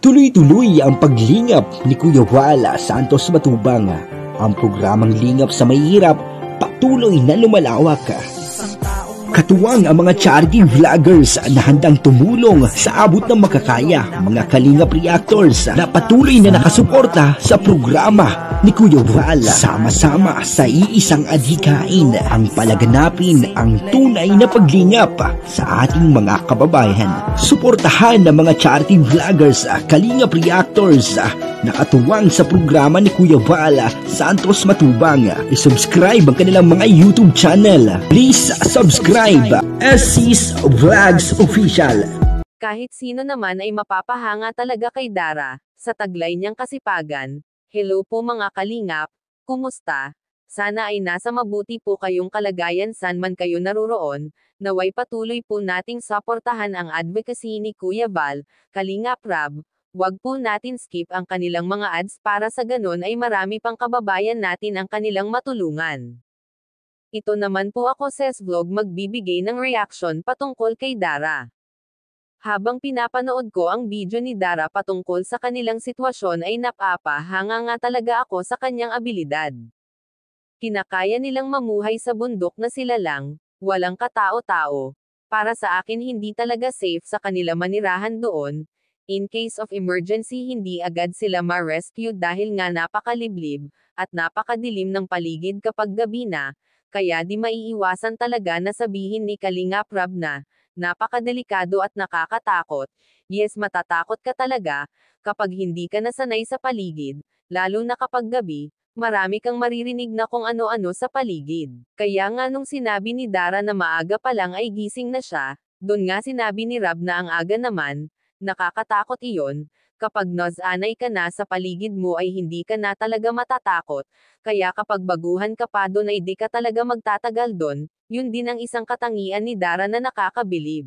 Tuloy-tuloy ang paglingap ni Kuya Wala Santos Matubang. Ang programang Lingap sa Mahihirap patuloy na lumalawak. Katuwang ang mga charity vloggers na handang tumulong sa abot ng makakaya, mga Kalingap reactors na patuloy na nakasuporta sa programa ni Kuya Wala. Sama-sama sa iisang adhikain ang palaganapin ang tunay na paglingap sa ating mga kababayan. Suportahan ng mga charity vloggers, Kalingap reactors na katuwang sa programa ni Kuya Wala Santos Matubang. I-subscribe ang kanilang mga YouTube channel. Please subscribe SC's Vlogs Official. Kahit sino naman ay mapapahanga talaga kay Dara, sa taglay niyang kasipagan. Hello po mga Kalingap, kumusta? Sana ay nasa mabuti po kayong kalagayan saan man kayo naroroon, naway patuloy po nating suportahan ang advocacy ni Kuya Val, Kalingap Rab. Wag po natin skip ang kanilang mga ads para sa ganon ay marami pang kababayan natin ang kanilang matulungan. Ito naman po ako Ses Vlog magbibigay ng reaction patungkol kay Dara. Habang pinapanood ko ang video ni Dara patungkol sa kanilang sitwasyon ay napapahanga nga talaga ako sa kanyang abilidad. Kinakaya nilang mamuhay sa bundok na sila lang, walang katao-tao. Para sa akin hindi talaga safe sa kanila manirahan doon. In case of emergency hindi agad sila ma-rescue dahil nga napakaliblib, at napakadilim ng paligid kapag gabi na, kaya di maiiwasan talaga na sabihin ni Kalingap Rab na, napakadelikado at nakakatakot. Yes, matatakot ka talaga, kapag hindi ka nasanay sa paligid, lalo na kapag gabi, marami kang maririnig na kung ano-ano sa paligid. Kaya nga nung sinabi ni Dara na maaga pa lang ay gising na siya, dun nga sinabi ni Rab na ang aga naman, nakakatakot iyon, kapag nasanay ka na sa paligid mo ay hindi ka na talaga matatakot, kaya kapag baguhan ka pa doon ay di ka talaga magtatagal doon, yun din ang isang katangian ni Dara na nakakabilib.